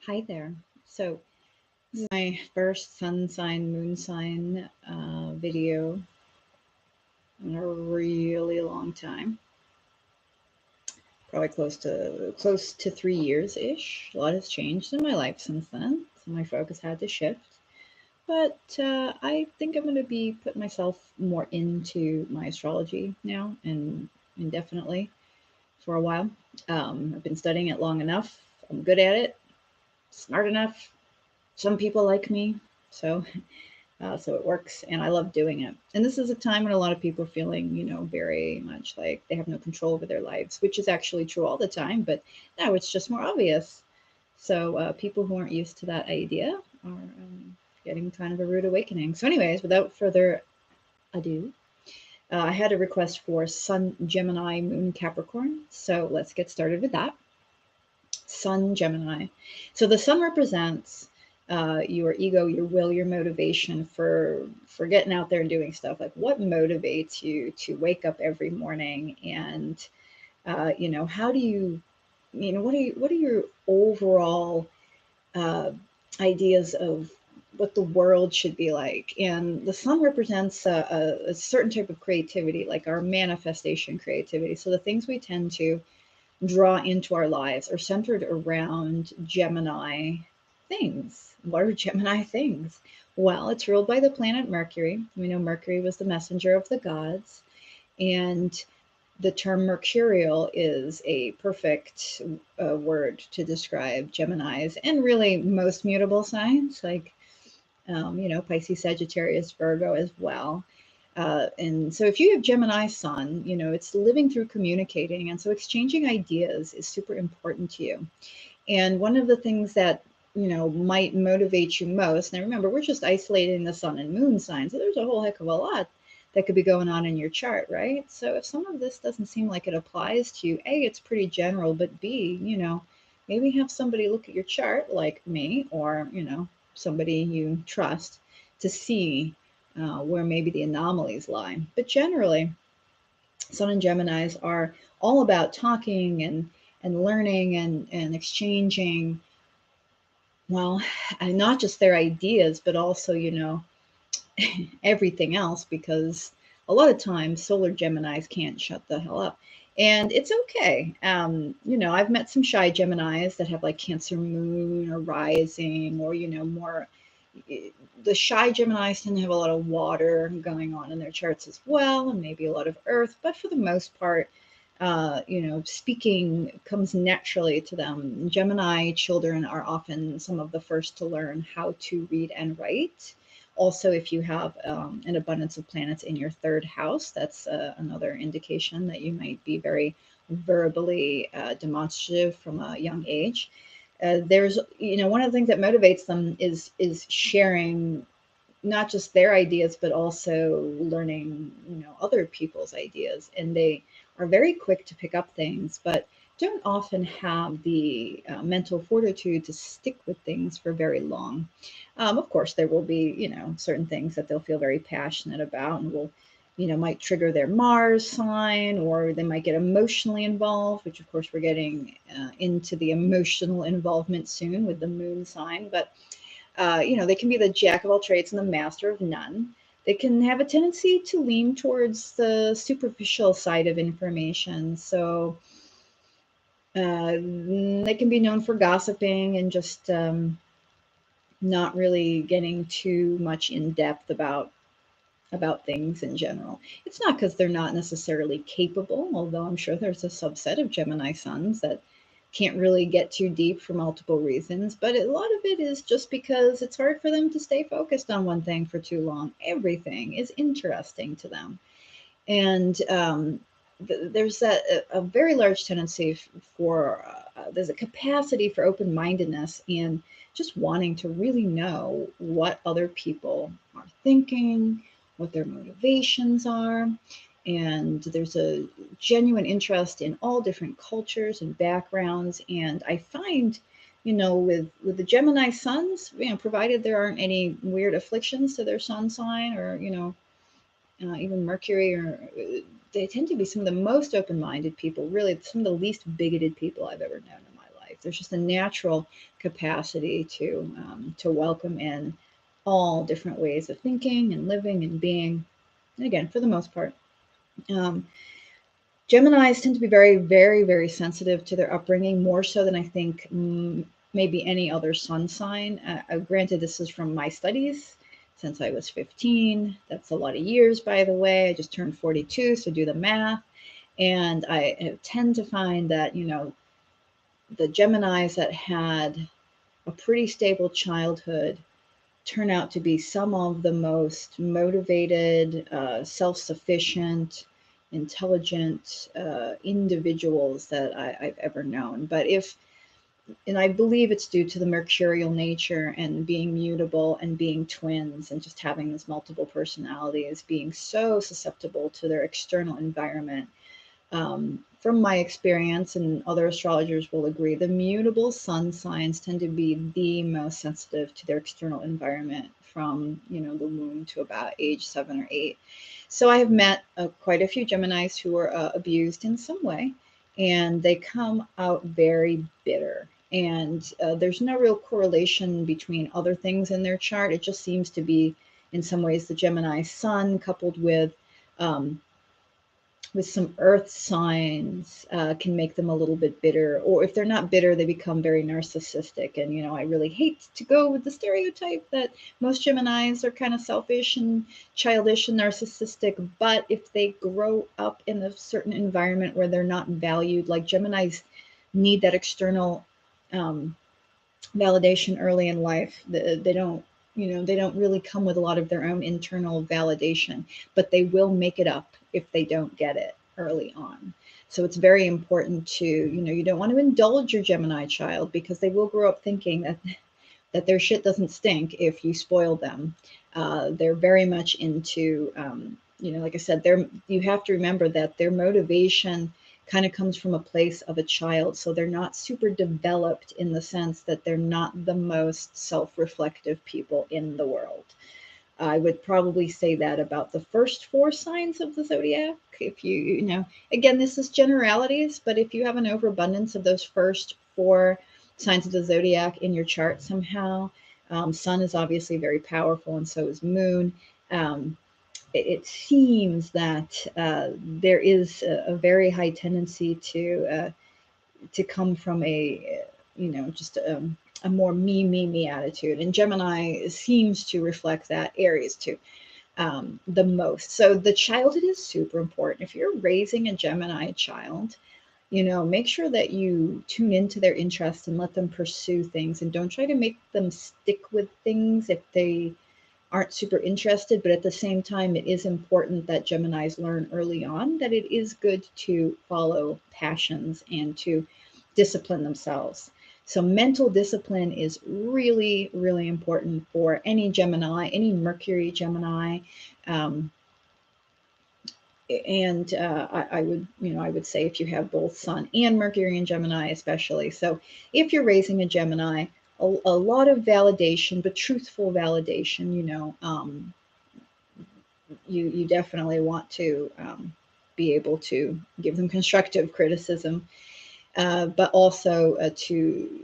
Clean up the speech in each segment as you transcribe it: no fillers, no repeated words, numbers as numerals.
Hi there. So, this is my first sun sign, moon sign video in a really long time. Probably close to 3 years ish. A lot has changed in my life since then, so my focus had to shift. But I think I'm going to be putting myself more into my astrology now and indefinitely for a while. I've been studying it long enough. I'm good at it, smart enough. Some people like me, so so it works, and I love doing it. And this is a time when a lot of people are feeling, very much like they have no control over their lives, which is actually true all the time, but now it's just more obvious. So people who aren't used to that idea are getting kind of a rude awakening. So, anyways, without further ado, I had a request for Sun Gemini, Moon Capricorn. So let's get started with that. Sun Gemini. So the sun represents your ego, your will, your motivation for getting out there and doing stuff. Like what motivates you to wake up every morning, and how do you, what are your overall uh, ideas of what the world should be like? And the sun represents a certain type of creativity, like our manifestation creativity. So the things we tend to draw into our lives are centered around Gemini things. What are Gemini things? Well, it's ruled by the planet Mercury. We know Mercury was the messenger of the gods, and the term mercurial is a perfect word to describe Geminis and really most mutable signs like Pisces, Sagittarius, Virgo as well. And so if you have Gemini sun, it's living through communicating. And so exchanging ideas is super important to you. And one of the things that, might motivate you most, and remember, we're just isolating the sun and moon signs. So there's a whole heck of a lot that could be going on in your chart, right? So if some of this doesn't seem like it applies to you, A, it's pretty general, but B, maybe have somebody look at your chart like me or, somebody you trust to see where maybe the anomalies lie. But generally, Sun and Geminis are all about talking and learning and exchanging, well, and not just their ideas, but also, everything else, because a lot of times solar Geminis can't shut the hell up. And it's okay. I've met some shy Geminis that have like Cancer moon or rising, or, more. The shy Geminis tend to have a lot of water going on in their charts as well, and maybe a lot of earth. But for the most part, speaking comes naturally to them. Gemini children are often some of the first to learn how to read and write. Also, if you have an abundance of planets in your third house, that's another indication that you might be very verbally demonstrative from a young age. There's, one of the things that motivates them is sharing not just their ideas, but also learning, other people's ideas. And they are very quick to pick up things, but don't often have the mental fortitude to stick with things for very long. Of course, there will be, certain things that they'll feel very passionate about and will, might trigger their Mars sign, or they might get emotionally involved, which of course we're getting into the emotional involvement soon with the moon sign. But they can be the jack of all trades and the master of none. They can have a tendency to lean towards the superficial side of information. So they can be known for gossiping and just not really getting too much in depth about things in general. It's not because they're not necessarily capable, although I'm sure there's a subset of Gemini suns that can't really get too deep for multiple reasons, but a lot of it is just because it's hard for them to stay focused on one thing for too long. Everything is interesting to them. And there's a very large tendency for, there's a capacity for open mindedness and just wanting to really know what other people are thinking, what their motivations are. And there's a genuine interest in all different cultures and backgrounds. And I find, with the Gemini suns, provided there aren't any weird afflictions to their sun sign, or, even Mercury, or they tend to be some of the most open-minded people, really some of the least bigoted people I've ever known in my life. life. There's just a natural capacity to welcome in all different ways of thinking and living and being. And again, for the most part, um, Geminis tend to be very, very, very sensitive to their upbringing, more so than I think maybe any other sun sign. Granted, this is from my studies since I was 15. That's a lot of years, by the way. I just turned 42, so do the math. And I tend to find that, the Geminis that had a pretty stable childhood turn out to be some of the most motivated, self sufficient, intelligent individuals that I've ever known. And I believe it's due to the mercurial nature and being mutable and being twins and just having this multiple personalities, being so susceptible to their external environment. From my experience, and other astrologers will agree, the mutable sun signs tend to be the most sensitive to their external environment from, the womb to about age 7 or 8. So I have met quite a few Geminis who were abused in some way, and they come out very bitter. And there's no real correlation between other things in their chart. It just seems to be, in some ways, the Gemini sun coupled um, with some earth signs can make them a little bit bitter, or if they're not bitter, they become very narcissistic. And I really hate to go with the stereotype that most Geminis are kind of selfish and childish and narcissistic, but if they grow up in a certain environment where they're not valued, like Geminis need that external um, validation early in life. They don't, they don't really come with a lot of their own internal validation, but they will make it up if they don't get it early on. So it's very important to, you don't want to indulge your Gemini child, because they will grow up thinking that their shit doesn't stink if you spoil them. They're very much into, like I said, you have to remember that their motivation kind of comes from a place of a child. So they're not super developed in the sense that they're not the most self-reflective people in the world. I would probably say that about the first 4 signs of the zodiac. If again, this is generalities, but if you have an overabundance of those first 4 signs of the zodiac in your chart somehow, sun is obviously very powerful, and so is moon. It seems that there is a very high tendency to come from just a more me attitude, and Gemini seems to reflect that. Aries too, the most. So the childhood is super important. If you're raising a Gemini child, make sure that you tune into their interests and let them pursue things, and don't try to make them stick with things if they aren't super interested. But at the same time, it is important that Geminis learn early on that it is good to follow passions and to discipline themselves. So mental discipline is really, really important for any Gemini, any Mercury Gemini. And I would say if you have both Sun and Mercury in Gemini, especially. So if you're raising a Gemini, a lot of validation, but truthful validation. You definitely want to be able to give them constructive criticism, but also to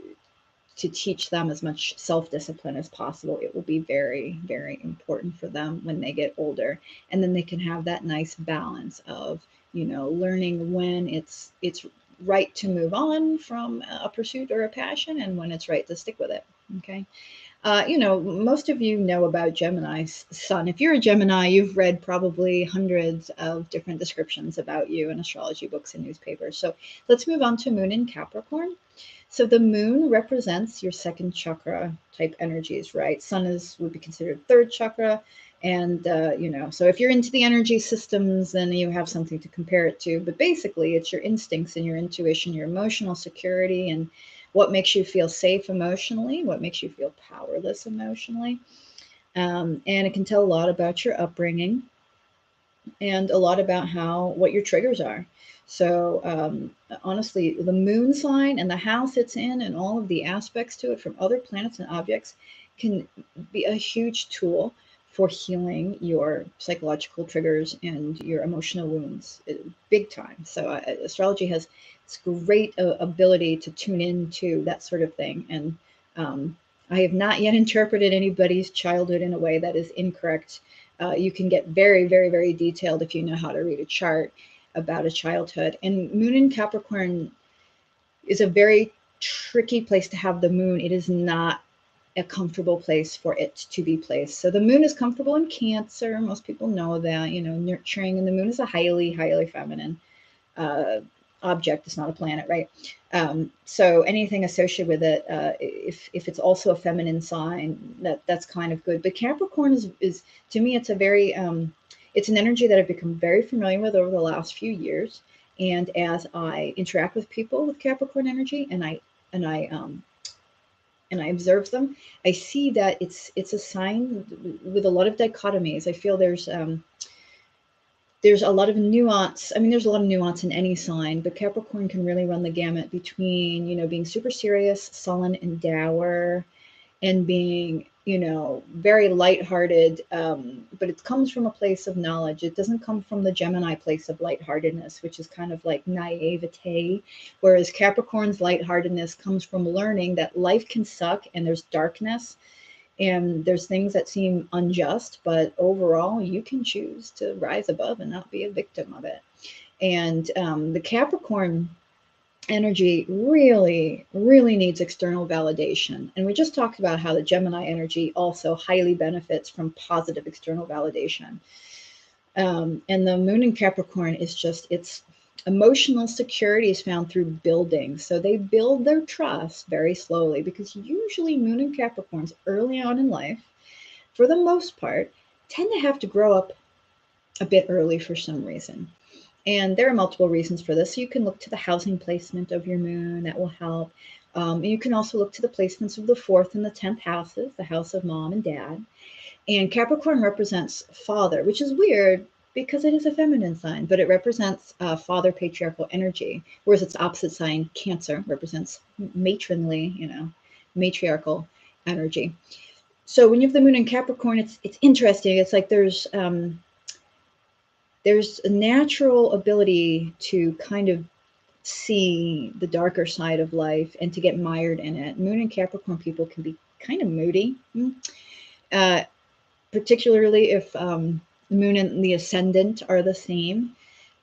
teach them as much self-discipline as possible. It will be very, very important for them when they get older. And then they can have that nice balance of, learning when it's right to move on from a pursuit or a passion, and when it's right to stick with it. Okay. Most of you know about Gemini's sun. If you're a Gemini, you've read probably hundreds of different descriptions about you in astrology books and newspapers. So let's move on to moon in Capricorn. So the moon represents your second chakra type energies, right? Sun would be considered third chakra. And, so if you're into the energy systems, then you have something to compare it to. But basically, it's your instincts and your intuition, your emotional security, and what makes you feel safe emotionally, what makes you feel powerless emotionally. And it can tell a lot about your upbringing and a lot about what your triggers are. So honestly, the moon sign and the house it's in and all of the aspects to it from other planets and objects can be a huge tool for healing your psychological triggers and your emotional wounds, big time. So astrology has this great ability to tune into that sort of thing. And I have not yet interpreted anybody's childhood in a way that is incorrect. You can get very, very, very detailed if you know how to read a chart about a childhood. And Moon in Capricorn is a very tricky place to have the moon. It is not a comfortable place for it to be placed. So the moon is comfortable in Cancer. Most people know that, nurturing, and the moon is a highly, highly feminine uh, object. It's not a planet, right? So anything associated with it, if it's also a feminine sign, that's kind of good. But Capricorn is to me, it's a very it's an energy that I've become very familiar with over the last few years. And as I interact with people with Capricorn energy, and I observe them, I see that it's a sign with a lot of dichotomies. I feel there's a lot of nuance. I mean, there's a lot of nuance in any sign, but Capricorn can really run the gamut between, being super serious, sullen, and dour, and being, very lighthearted. But it comes from a place of knowledge. It doesn't come from the Gemini place of lightheartedness, which is kind of like naivete. Whereas Capricorn's lightheartedness comes from learning that life can suck and there's darkness and there's things that seem unjust, but overall you can choose to rise above and not be a victim of it. And the Capricorn energy really, really needs external validation. And we just talked about how the Gemini energy also highly benefits from positive external validation. And the moon in Capricorn is just, it's emotional security is found through building. So they build their trust very slowly, because usually moon in Capricorns early on in life, for the most part, tend to have to grow up a bit early for some reason. And there are multiple reasons for this. So you can look to the housing placement of your moon, that will help. You can also look to the placements of the 4th and the 10th houses, the house of mom and dad. And Capricorn represents father, which is weird because it is a feminine sign, but it represents father patriarchal energy, whereas its opposite sign, Cancer, represents matronly, matriarchal energy. So when you have the moon in Capricorn, it's interesting. It's like there's a natural ability to kind of see the darker side of life and to get mired in it. Moon and Capricorn people can be kind of moody, particularly if moon and the ascendant are the same.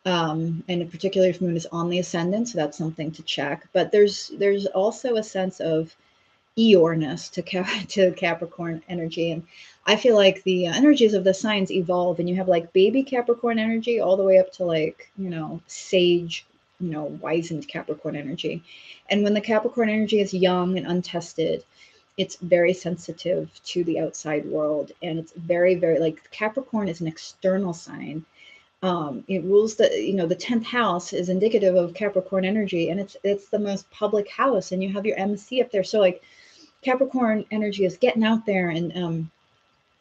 And particularly if moon is on the ascendant, so that's something to check. But there's also a sense of Eeyorness to Capricorn energy. And I feel like the energies of the signs evolve, and you have like baby Capricorn energy all the way up to like, sage, wizened Capricorn energy. And when the Capricorn energy is young and untested, it's very sensitive to the outside world. And it's very, very, like, Capricorn is an external sign. It rules the 10th house is indicative of Capricorn energy, and it's the most public house, and you have your MC up there. So like Capricorn energy is getting out there, and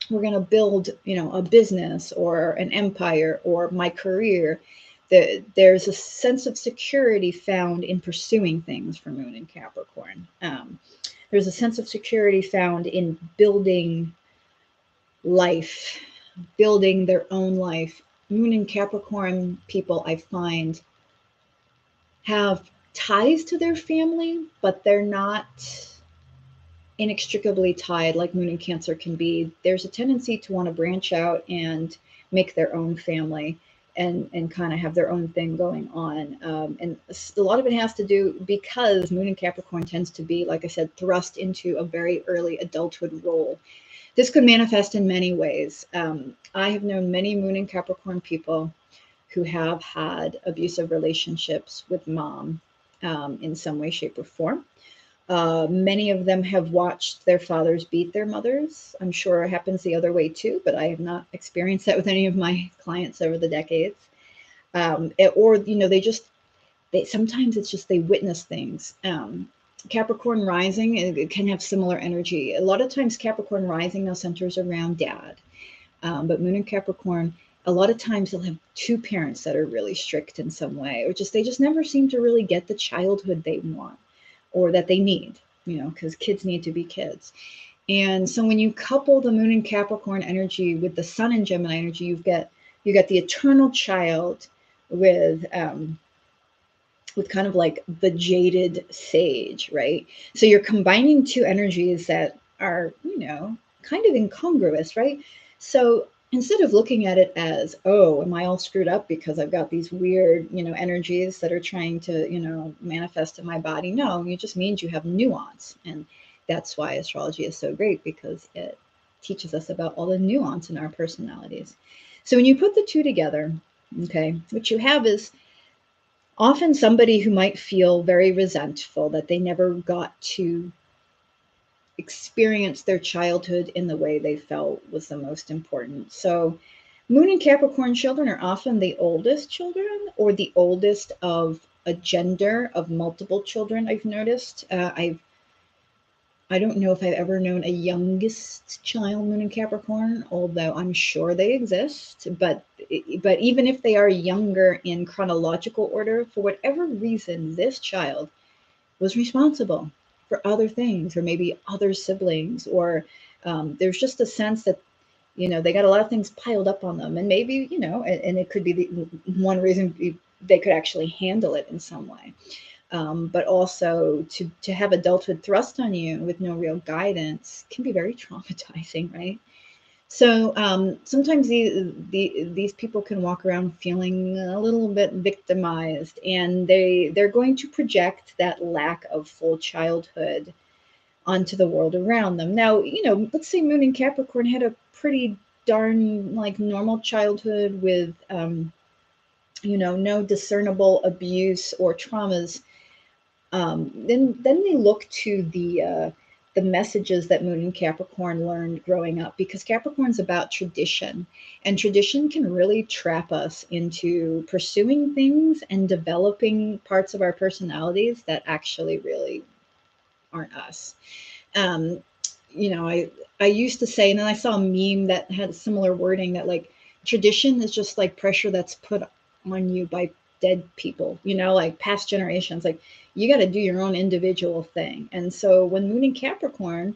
we're going to build, a business or an empire or my career. There's a sense of security found in pursuing things for moon in Capricorn. There's a sense of security found in building life, building their own life. Moon in Capricorn people, I find, have ties to their family, but they're not inextricably tied like moon and Cancer can be. There's a tendency to want to branch out and make their own family and kind of have their own thing going on. And a lot of it has to do because moon and Capricorn tends to be, like I said, thrust into a very early adulthood role. This could manifest in many ways. I have known many moon and Capricorn people who have had abusive relationships with mom in some way, shape, or form. Many of them have watched their fathers beat their mothers. I'm sure it happens the other way too, but I have not experienced that with any of my clients over the decades. They sometimes it's just they witness things. Capricorn rising, it can have similar energy. A lot of times Capricorn rising now centers around dad. But moon and Capricorn, a lot of times they'll have two parents that are really strict in some way, or they just never seem to really get the childhood they want or that they need, because kids need to be kids. And so when you couple the moon in Capricorn energy with the sun in Gemini energy, you get the eternal child with kind of like the jaded sage, right? So you're combining two energies that are, kind of incongruous, right? So instead of looking at it as, oh, am I all screwed up because I've got these weird, energies that are trying to, manifest in my body? No, it just means you have nuance. And that's why astrology is so great, because it teaches us about all the nuance in our personalities. So when you put the two together, okay, what you have is often somebody who might feel very resentful that they never got to experience their childhood in the way they felt was the most important. So, Moon and Capricorn children are often the oldest children, or the oldest of a gender of multiple children. I've noticed. I don't know if I've ever known a youngest child Moon in Capricorn, although I'm sure they exist. But even if they are younger in chronological order, for whatever reason, this child was responsible for other things, or maybe other siblings, or there's just a sense that they got a lot of things piled up on them, and maybe and it could be the one reason they could actually handle it in some way. But also to have adulthood thrust on you with no real guidance can be very traumatizing, right? So sometimes these people can walk around feeling a little bit victimized, and they're going to project that lack of full childhood onto the world around them. Now, let's say Moon in Capricorn had a pretty darn like normal childhood with no discernible abuse or traumas. Then they look to the messages that Moon and Capricorn learned growing up, because Capricorn's about tradition, and tradition can really trap us into pursuing things and developing parts of our personalities that actually really aren't us. Um, I used to say, and then I saw a meme that had similar wording, that like tradition is just like pressure that's put on you by dead people, like past generations. Like you got to do your own individual thing. And so when Moon in Capricorn,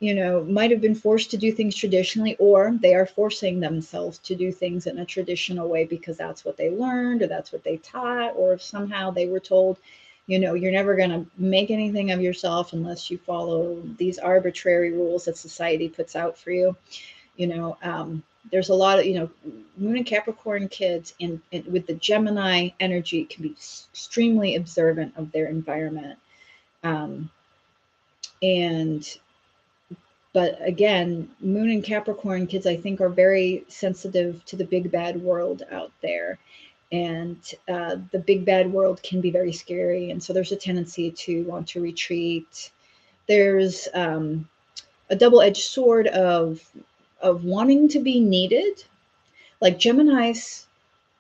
might have been forced to do things traditionally, or they are forcing themselves to do things in a traditional way because that's what they learned, or that's what they taught, or if somehow they were told, you're never going to make anything of yourself unless you follow these arbitrary rules that society puts out for you. There's a lot of, Moon and Capricorn kids with the Gemini energy can be extremely observant of their environment. Um, and But again, Moon and Capricorn kids, I think, are very sensitive to the big bad world out there. And the big bad world can be very scary. And so there's a tendency to want to retreat. There's a double-edged sword of wanting to be needed. Like Geminis,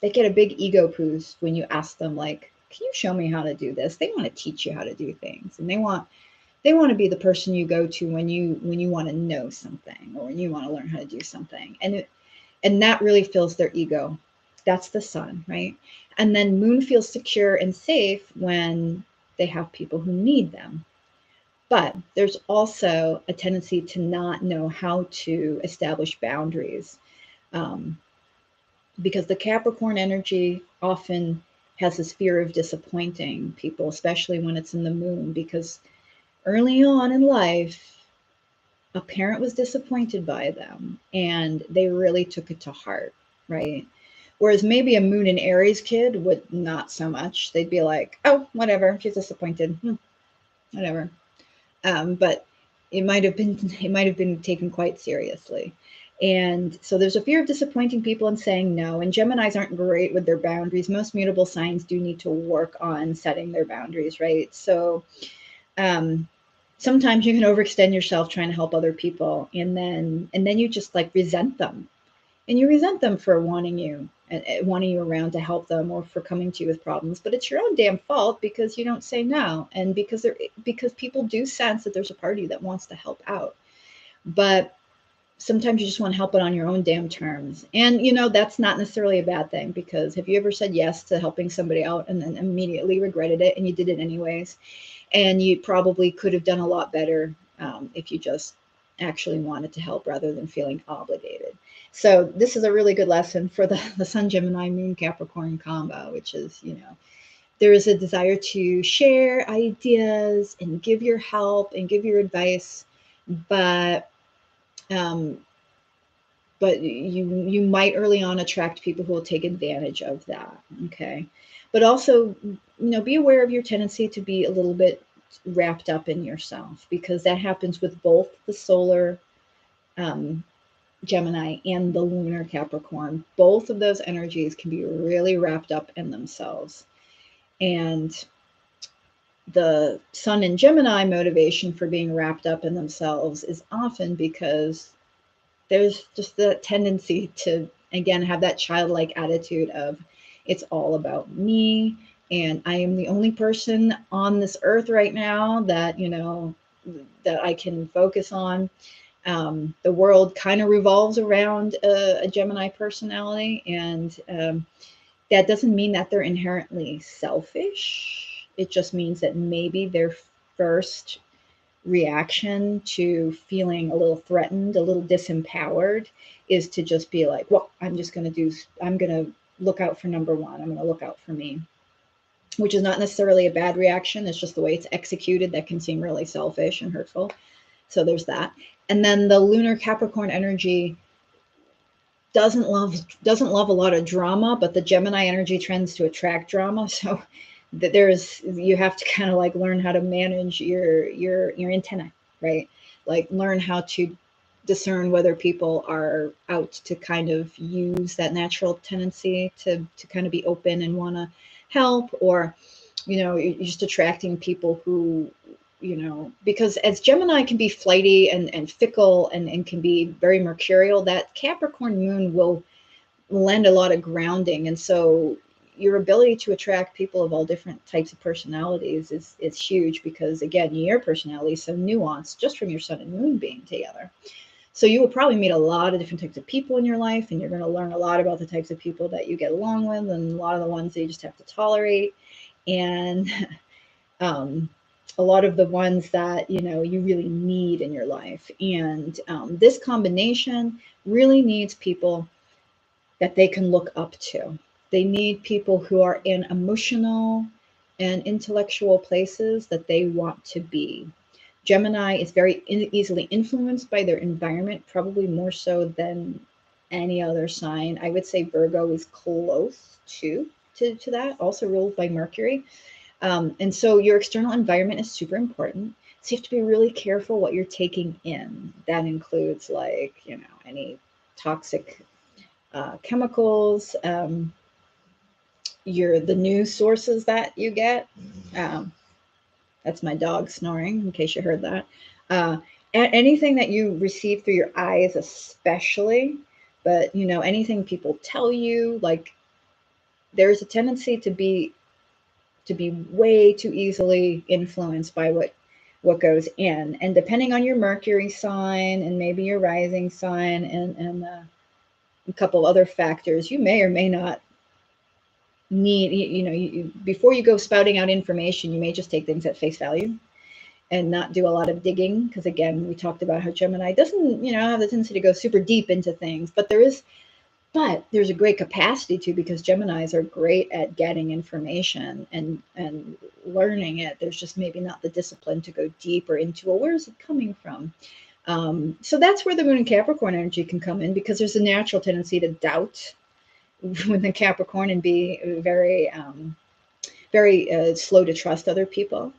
they get a big ego boost when you ask them, like, can you show me how to do this? They want to teach you how to do things, and they want to be the person you go to when you want to know something, or when you want to learn how to do something. And that really fills their ego. That's the sun, right? And then Moon feels secure and safe when they have people who need them. But there's also a tendency to not know how to establish boundaries, um, because the Capricorn energy often has this fear of disappointing people, especially when it's in the moon, because early on in life, a parent was disappointed by them and they really took it to heart, right? Whereas maybe a Moon in Aries kid would not so much. They'd be like, oh, whatever, she's disappointed. Whatever. But it might have been taken quite seriously. And so there's a fear of disappointing people and saying no. And Geminis aren't great with their boundaries. Most mutable signs do need to work on setting their boundaries, right? So sometimes you can overextend yourself trying to help other people, and then you just like resent them, and you resent them for wanting you around to help them, or for coming to you with problems. But it's your own damn fault because you don't say no, and because people do sense that there's a party that wants to help out. But sometimes you just want to help it on your own damn terms. And that's not necessarily a bad thing, because have you ever said yes to helping somebody out and then immediately regretted it, and you did it anyways? And you probably could have done a lot better if you just actually wanted to help rather than feeling obligated. So this is a really good lesson for the Sun Gemini Moon Capricorn combo, which is, there is a desire to share ideas and give your help and give your advice, but um, you might early on attract people who will take advantage of that. Okay, but also, be aware of your tendency to be a little bit wrapped up in yourself, because that happens with both the solar um, Gemini and the lunar Capricorn. Both of those energies can be really wrapped up in themselves. And the Sun and Gemini motivation for being wrapped up in themselves is often because there's just the tendency to, again, have that childlike attitude of it's all about me, and I am the only person on this earth right now that, that I can focus on. The world kind of revolves around a Gemini personality, and that doesn't mean that they're inherently selfish. It just means that maybe their first reaction to feeling a little threatened, a little disempowered, is to just be like, well, I'm going to look out for number one. I'm going to look out for me, which is not necessarily a bad reaction. It's just the way it's executed that can seem really selfish and hurtful. So there's that. And then the lunar Capricorn energy doesn't love a lot of drama, but the Gemini energy tends to attract drama. So that you have to kind of like learn how to manage your antenna, right? Like learn how to discern whether people are out to kind of use that natural tendency to kind of be open and want to help, or you're just attracting people who, because as Gemini can be flighty and fickle and can be very mercurial, that Capricorn moon will lend a lot of grounding. And so your ability to attract people of all different types of personalities is huge, because again, your personality is so nuanced just from your sun and moon being together. So you will probably meet a lot of different types of people in your life, and you're going to learn a lot about the types of people that you get along with, and a lot of the ones that you just have to tolerate, and a lot of the ones that you really need in your life. And this combination really needs people that they can look up to. They need people who are in emotional and intellectual places that they want to be. Gemini is very easily influenced by their environment, probably more so than any other sign. I would say Virgo is close to that, also ruled by Mercury. And so your external environment is super important. So you have to be really careful what you're taking in. That includes any toxic chemicals, the news sources that you get. That's my dog snoring, in case you heard that. Anything that you receive through your eyes, especially, but anything people tell you, like there's a tendency to be way too easily influenced by what goes in. And depending on your Mercury sign and maybe your rising sign and a couple other factors, you may or may not need, before you go spouting out information, you may just take things at face value and not do a lot of digging. Because again, we talked about how Gemini doesn't, have the tendency to go super deep into things, but there's a great capacity to, because Geminis are great at getting information and learning it. There's just maybe not the discipline to go deeper into, well, where is it coming from? So that's where the moon and Capricorn energy can come in, because there's a natural tendency to doubt with the Capricorn and be very, very slow to trust other people.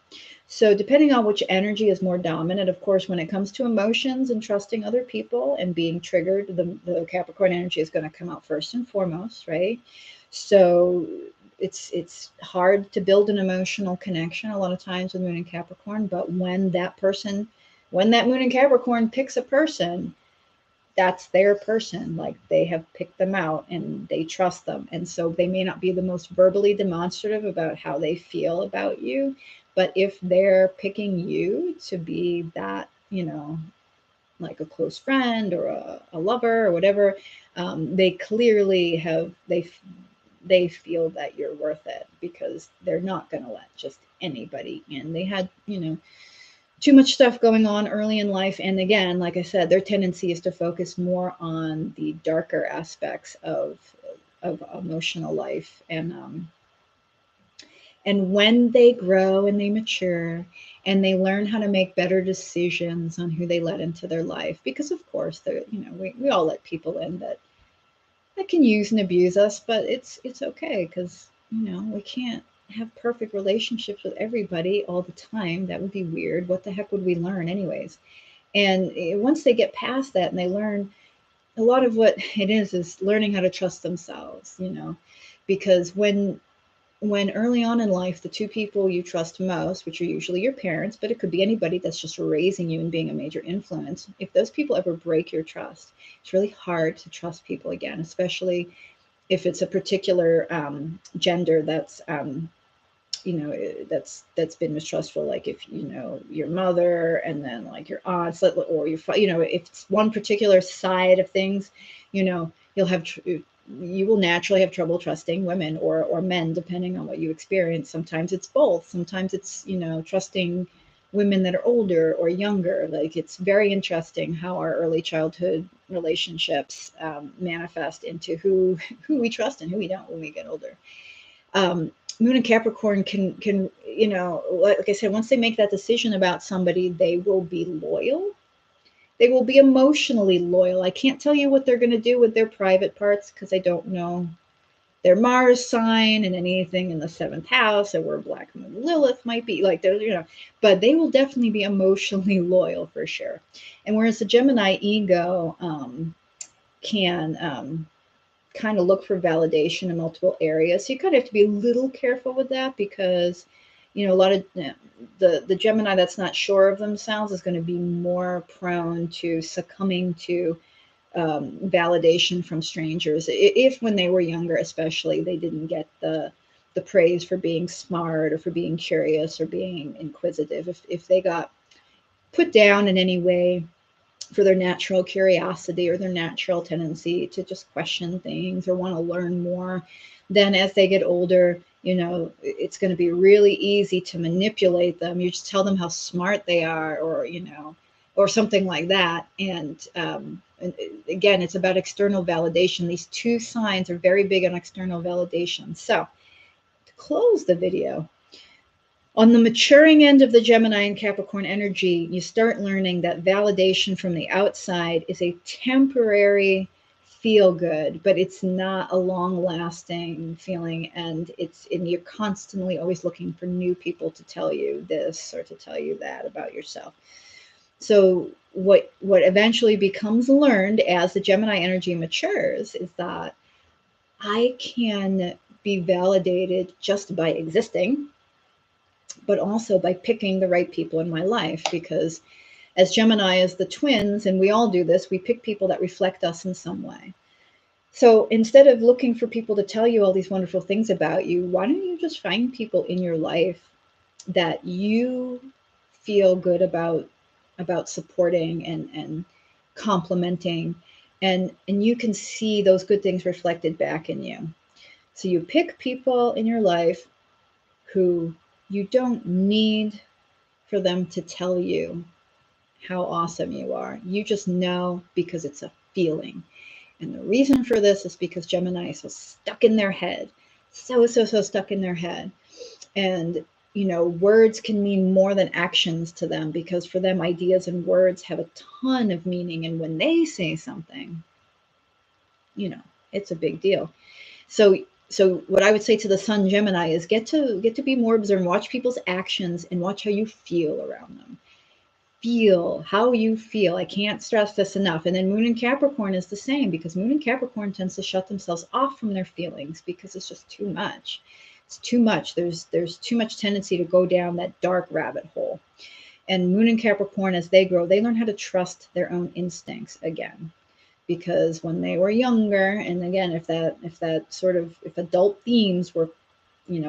So depending on which energy is more dominant, of course, when it comes to emotions and trusting other people and being triggered, the Capricorn energy is going to come out first and foremost, right? So it's hard to build an emotional connection a lot of times with moon and Capricorn, but when that moon and Capricorn picks a person, that's their person. Like they have picked them out and they trust them. And so they may not be the most verbally demonstrative about how they feel about you, but if they're picking you to be that, like a close friend or a lover or whatever, they clearly they feel that you're worth it, because they're not going to let just anybody in. They had, too much stuff going on early in life. And again, like I said, their tendency is to focus more on the darker aspects of emotional life. And when they grow and they mature and they learn how to make better decisions on who they let into their life, because of course, we all let people in that can use and abuse us, but it's okay because we can't have perfect relationships with everybody all the time. That would be weird. What the heck would we learn anyways? And once they get past that and they learn, a lot of what it is learning how to trust themselves, because when early on in life, the two people you trust most, which are usually your parents, but it could be anybody that's just raising you and being a major influence, if those people ever break your trust, it's really hard to trust people again, especially if it's a particular gender that's been mistrustful, like if your mother and then like your aunts, or your if it's one particular side of things, you'll have you will naturally have trouble trusting women or men, depending on what you experience. Sometimes it's both. Sometimes it's trusting women that are older or younger. Like, it's very interesting how our early childhood relationships manifest into who we trust and who we don't when we get older. Moon and Capricorn can like I said, once they make that decision about somebody, they will be loyal. They will be emotionally loyal. I can't tell you what they're going to do with their private parts because I don't know their Mars sign and anything in the seventh house, or where Black Moon Lilith might be. Like, they're, but they will definitely be emotionally loyal for sure. And whereas the Gemini ego can kind of look for validation in multiple areas. So you kind of have to be a little careful with that, because a lot of the Gemini that's not sure of themselves is going to be more prone to succumbing to validation from strangers. If when they were younger, especially, they didn't get the praise for being smart or for being curious or being inquisitive, if they got put down in any way for their natural curiosity or their natural tendency to just question things or want to learn more, then as they get older, it's going to be really easy to manipulate them. You just tell them how smart they are, or something like that. And again, it's about external validation. These two signs are very big on external validation. So to close the video, on the maturing end of the Gemini and Capricorn energy, you start learning that validation from the outside is a temporary feel good, but it's not a long lasting feeling. And you're constantly always looking for new people to tell you this or to tell you that about yourself. So what eventually becomes learned as the Gemini energy matures is that I can be validated just by existing, but also by picking the right people in my life. Because as Gemini, as the twins, and we all do this, we pick people that reflect us in some way. So instead of looking for people to tell you all these wonderful things about you, why don't you just find people in your life that you feel good about supporting and complimenting, and you can see those good things reflected back in you. So you pick people in your life who you don't need for them to tell you how awesome you are. You just know because it's a feeling. And the reason for this is because Gemini is so stuck in their head. So stuck in their head. And, words can mean more than actions to them, because for them, ideas and words have a ton of meaning. And when they say something, it's a big deal. So what I would say to the Sun Gemini is get to be more observant, watch people's actions and watch how you feel around them. Feel how you feel. I can't stress this enough. And then Moon and Capricorn is the same, because Moon and Capricorn tends to shut themselves off from their feelings because it's just too much. It's too much. There's too much tendency to go down that dark rabbit hole. And Moon and Capricorn, as they grow, they learn how to trust their own instincts again. Because when they were younger, and again, if adult themes were,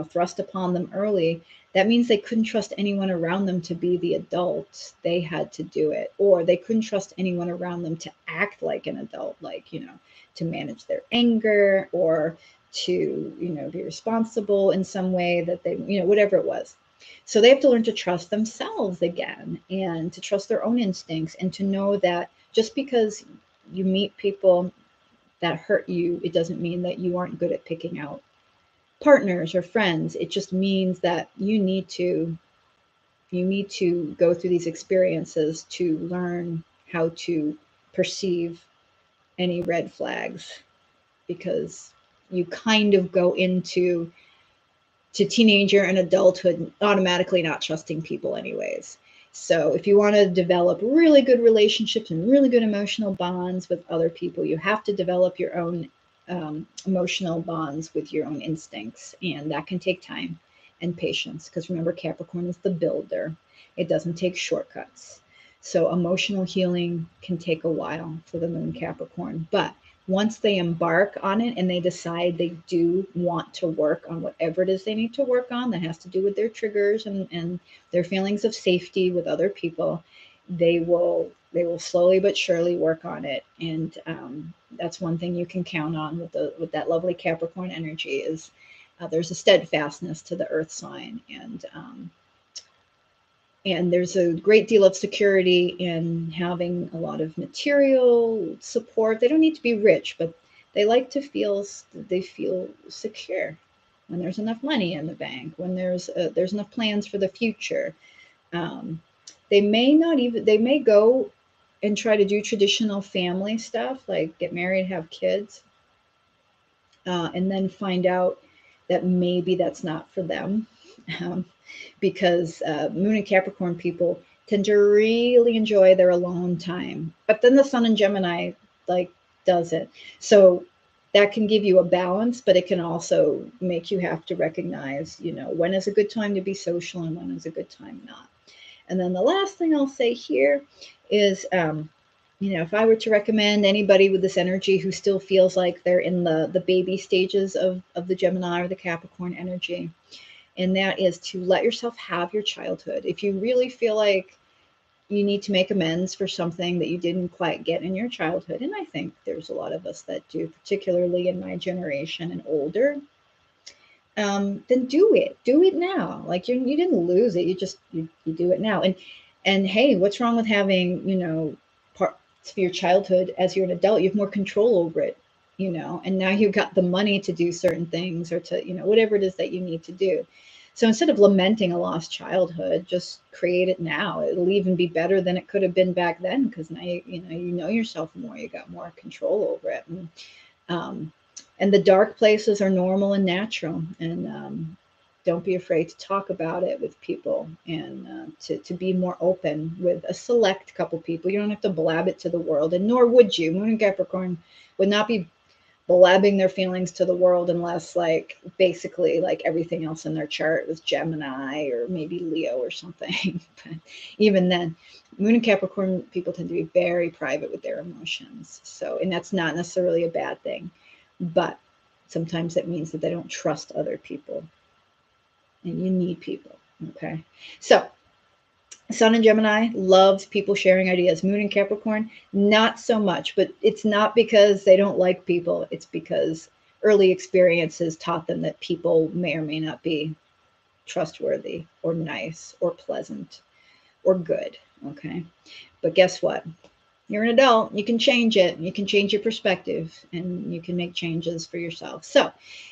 thrust upon them early, that means they couldn't trust anyone around them to be the adult. They had to do it. Or they couldn't trust anyone around them to act like an adult, like, to manage their anger, or to, be responsible in some way that they, whatever it was. So they have to learn to trust themselves again and to trust their own instincts and to know that just because you meet people that hurt you, it doesn't mean that you aren't good at picking out partners or friends. It just means that you need to go through these experiences to learn how to perceive any red flags, because you kind of go into teenager and adulthood automatically not trusting people anyways. So if you want to develop really good relationships and really good emotional bonds with other people, you have to develop your own emotional bonds with your own instincts, and that can take time and patience, because remember, Capricorn is the builder. It doesn't take shortcuts. So emotional healing can take a while for the moon Capricorn, but once they embark on it and they decide they do want to work on whatever it is they need to work on that has to do with their triggers and their feelings of safety with other people, they will slowly but surely work on it. And that's one thing you can count on with that lovely Capricorn energy is there's a steadfastness to the earth sign, and there's a great deal of security in having a lot of material support. They don't need to be rich, but they feel secure when there's enough money in the bank, when there's enough plans for the future. Um, they may go and try to do traditional family stuff like get married, have kids, and then find out that maybe that's not for them. Um, because Moon and Capricorn people tend to really enjoy their alone time. But then the Sun in Gemini like does it. So that can give you a balance, but it can also make you have to recognize, when is a good time to be social and when is a good time not. And then the last thing I'll say here is, if I were to recommend anybody with this energy who still feels like they're in the baby stages of the Gemini or the Capricorn energy, and that is to let yourself have your childhood. If you really feel like you need to make amends for something that you didn't quite get in your childhood, and I think there's a lot of us that do, particularly in my generation and older, then do it. Do it now. Like you didn't lose it. You do it now. And hey, what's wrong with having parts of your childhood as you're an adult? You have more control over it, and now you've got the money to do certain things or to whatever it is that you need to do. So instead of lamenting a lost childhood, just create it now. It'll even be better than it could have been back then, because now you know yourself more. You got more control over it. Um, and the dark places are normal and natural, and don't be afraid to talk about it with people, and to be more open with a select couple people. You don't have to blab it to the world, and nor would you. Moon and Capricorn would not be blabbing their feelings to the world unless basically everything else in their chart was Gemini or maybe Leo or something. But even then, Moon and Capricorn people tend to be very private with their emotions. So, and that's not necessarily a bad thing, but sometimes it means that they don't trust other people, and you need people. Okay. So Sun in Gemini loves people sharing ideas. Moon in Capricorn, not so much, but it's not because they don't like people. It's because early experiences taught them that people may or may not be trustworthy or nice or pleasant or good. Okay. But guess what? You're an adult. You can change it. You can change your perspective, and you can make changes for yourself. So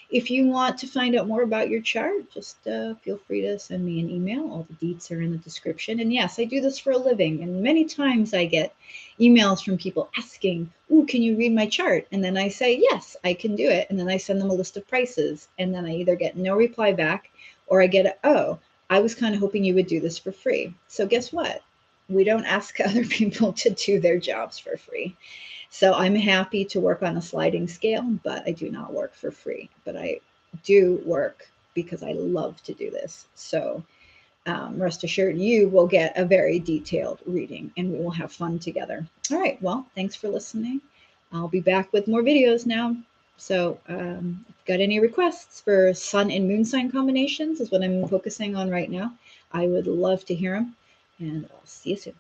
if you want to find out more about your chart, just feel free to send me an email. All the deets are in the description. And yes, I do this for a living. And many times I get emails from people asking, "Ooh, can you read my chart?" And then I say, "Yes, I can do it." And then I send them a list of prices. And then I either get no reply back, or I get, "Oh, I was kind of hoping you would do this for free." So guess what? We don't ask other people to do their jobs for free. So I'm happy to work on a sliding scale, but I do not work for free. But I do work because I love to do this. So rest assured, you will get a very detailed reading, and we will have fun together. All right. Well, thanks for listening. I'll be back with more videos now. So if you've got any requests for sun and moon sign combinations, is what I'm focusing on right now. I would love to hear them, and I'll see you soon.